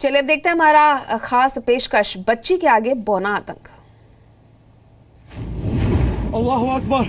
चलिए अब देखते हैं हमारा खास पेशकश बच्ची के आगे बौना आतंक। अल्लाहु Akbar.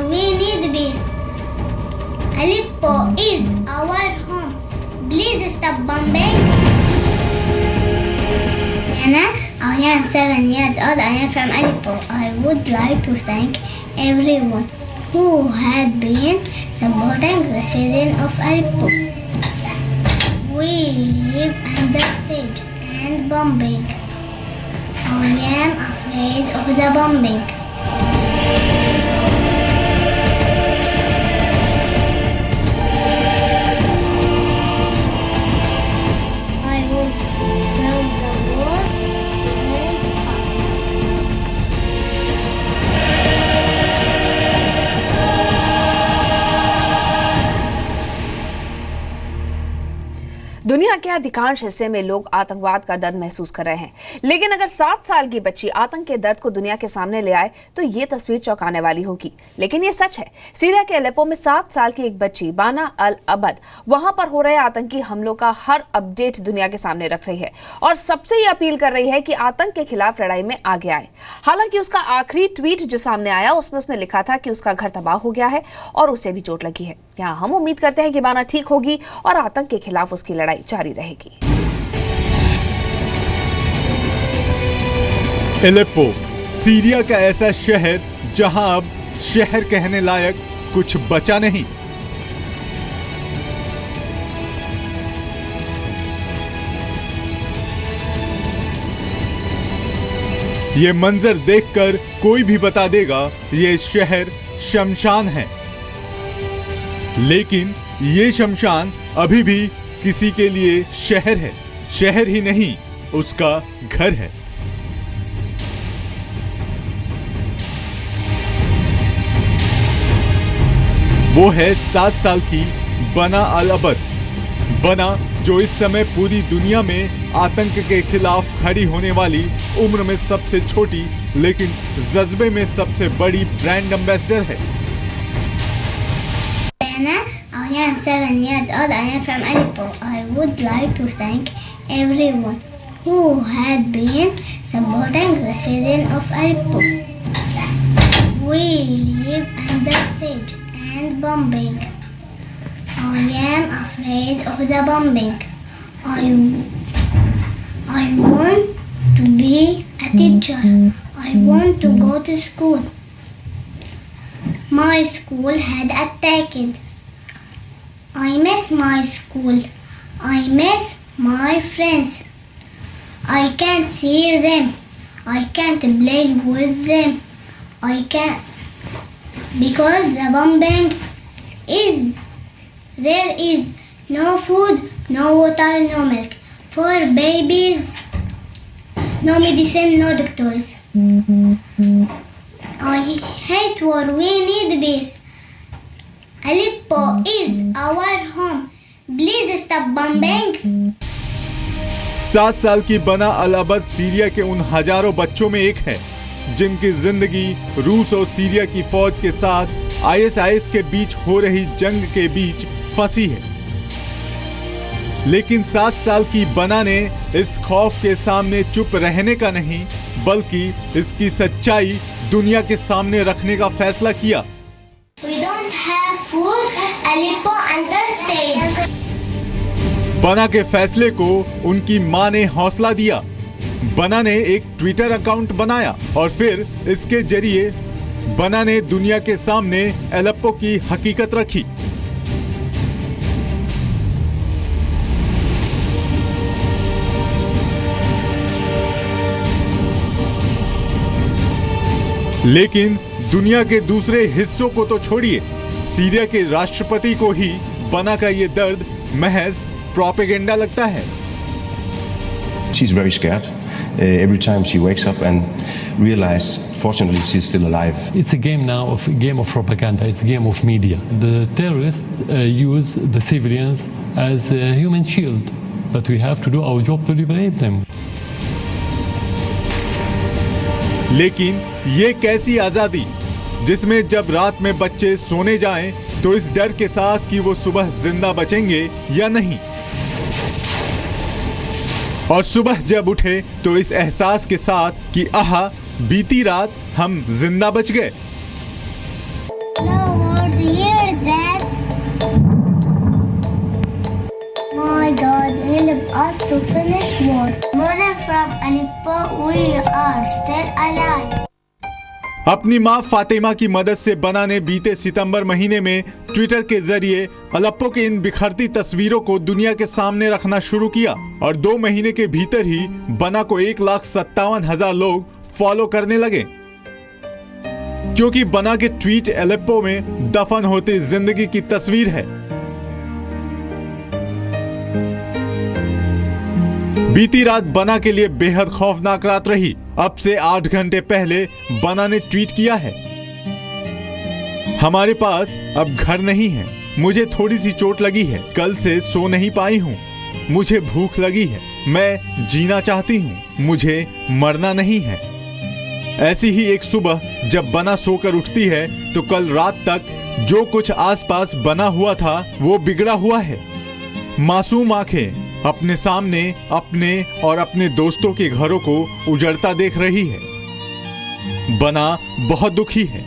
We need this. Aleppo is our home. Please stop bombing. I am 7 years old. I am from Aleppo. I would like to thank everyone who has been supporting the children of Aleppo. We live under siege and bombing. I am afraid of the bombing. दुनिया के अधिकांश हिस्से में लोग आतंकवाद का दर्द महसूस कर रहे हैं, लेकिन अगर 7 साल की बच्ची आतंक के दर्द को दुनिया के सामने ले आए तो ये तस्वीर चौंकाने वाली होगी। लेकिन ये सच है। सीरिया के अलेप्पो में 7 साल की एक बच्ची बाना अल अबद वहां पर हो रहे आतंकी हमलों का हर अपडेट दुनिया के सामने रख रही है और सबसे ये अपील कर रही है कि आतंक के खिलाफ लड़ाई में आगे आए। हालांकि उसका आखिरी ट्वीट जो सामने आया उसमें उसने लिखा था कि उसका घर तबाह हो गया है और उसे भी चोट लगी है। यहाँ हम उम्मीद करते हैं कि बाना ठीक होगी और आतंक के खिलाफ उसकी लड़ाई जारी रहेगी। एलेप्पो सीरिया का ऐसा शहर जहां अब शहर कहने लायक कुछ बचा नहीं। ये मंजर देखकर कोई भी बता देगा ये शहर शमशान है, लेकिन ये शमशान अभी भी किसी के लिए शहर है। शहर ही नहीं, उसका घर है। वो है 7 साल की बना अल अबद। बना जो इस समय पूरी दुनिया में आतंक के खिलाफ खड़ी होने वाली उम्र में सबसे छोटी लेकिन जज्बे में सबसे बड़ी ब्रांड एम्बेसडर है। I am 7 years old. I am from Aleppo. I would like to thank everyone who has been supporting the children of Aleppo. We live under siege and bombing. I am afraid of the bombing. I want to be a teacher. I want to go to school. My school had attacked. I miss my school. I miss my friends. I can't see them. I can't play with them. I can't because the bombing is there is no food, no water, no milk for babies, no medicine, no doctors. I hate war. We need peace. Aleppo is our home. Please stop bombing. 7 साल की बना अल अबद Syria के उन हजारों बच्चों में एक है जिनकी जिंदगी रूस और सीरिया की फौज के साथ आईएसआईएस के बीच हो रही जंग के बीच फंसी है। लेकिन 7 साल की बना ने इस खौफ के सामने चुप रहने का नहीं, बल्कि इसकी सच्चाई दुनिया के सामने रखने का फैसला किया। We don't have food, Aleppo under siege. बना के फैसले को उनकी मां ने हौसला दिया। बना ने एक ट्विटर अकाउंट बनाया और फिर इसके जरिए बना ने दुनिया के सामने एलेप्पो की हकीकत रखी। लेकिन दुनिया के दूसरे हिस्सों को तो छोड़िए, सीरिया के राष्ट्रपति को ही बना का ये दर्द महज प्रोपेगेंडा लगता है। She's very scared every time she wakes up and realizes, fortunately, she's still alive. It's a game now of propaganda. It's a game of media. The terrorists use the civilians as a human shield, but we have to do our job to liberate them. लेकिन ये कैसी आजादी जिसमें जब रात में बच्चे सोने जाएं तो इस डर के साथ कि वो सुबह जिंदा बचेंगे या नहीं, और सुबह जब उठे तो इस एहसास के साथ कि आहा, बीती रात हम जिंदा बच गए। No word hear that. My God, help us to finish war. Morning from Aleppo, we are still alive. अपनी मां फातिमा की मदद से बना ने बीते सितंबर महीने में ट्विटर के जरिए अलेप्पो के इन बिखरती तस्वीरों को दुनिया के सामने रखना शुरू किया और 2 महीने के भीतर ही बना को 1,57,000 लोग फॉलो करने लगे। क्योंकि बना के ट्वीट अलेप्पो में दफन होती जिंदगी की तस्वीर है। बीती रात बना के लिए बेहद खौफनाक रात रही। अब से 8 घंटे पहले बना ने ट्वीट किया है, हमारे पास अब घर नहीं है, मुझे थोड़ी सी चोट लगी है, कल से सो नहीं पाई हूँ, मुझे भूख लगी है, मैं जीना चाहती हूँ, मुझे मरना नहीं है। ऐसी ही एक सुबह जब बना सोकर उठती है तो कल रात तक जो कुछ आसपास बना हुआ था वो बिगड़ा हुआ है। मासूम आंखें अपने सामने अपने और अपने दोस्तों के घरों को उजड़ता देख रही है। बना बहुत दुखी है।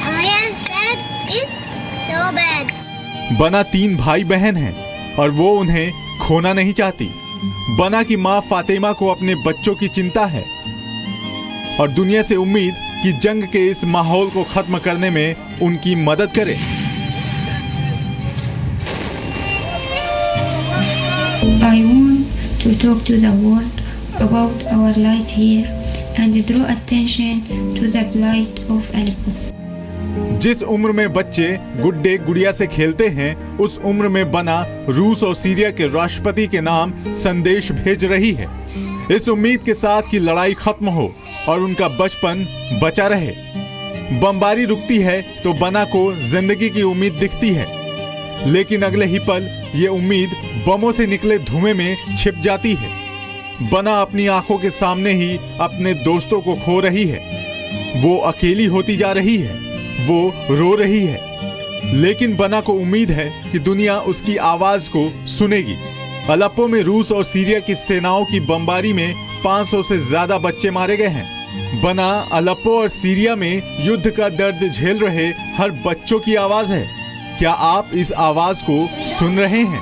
I am sad. It's so bad. बना 3 भाई बहन हैं और वो उन्हें खोना नहीं चाहती। बना की मां फातिमा को अपने बच्चों की चिंता है और दुनिया से उम्मीद कि जंग के इस माहौल को खत्म करने में उनकी मदद करे। I want to talk to the world about our life here and draw attention to the plight of Aleppo. जिस उम्र में बच्चे गुड्डे गुड़िया से खेलते हैं, उस उम्र में बना रूस और सीरिया के राष्ट्रपति के नाम संदेश भेज रही है, इस उम्मीद के साथ कि लड़ाई खत्म हो और उनका बचपन बचा रहे। बमबारी रुकती है तो बना को जिंदगी की उम्मीद दिखती है, लेकिन अगले ही पल ये उम्मीद बमों से निकले धुएं में छिप जाती है। बना अपनी आंखों के सामने ही अपने दोस्तों को खो रही है। वो अकेली होती जा रही है, वो रो रही है, लेकिन बना को उम्मीद है कि दुनिया उसकी आवाज को सुनेगी। अलेप्पो में रूस और सीरिया की सेनाओं की बमबारी में 500 से ज्यादा बच्चे मारे गए हैं। बना अलेप्पो और सीरिया में युद्ध का दर्द झेल रहे हर बच्चों की आवाज है। क्या आप इस आवाज को सुन रहे हैं?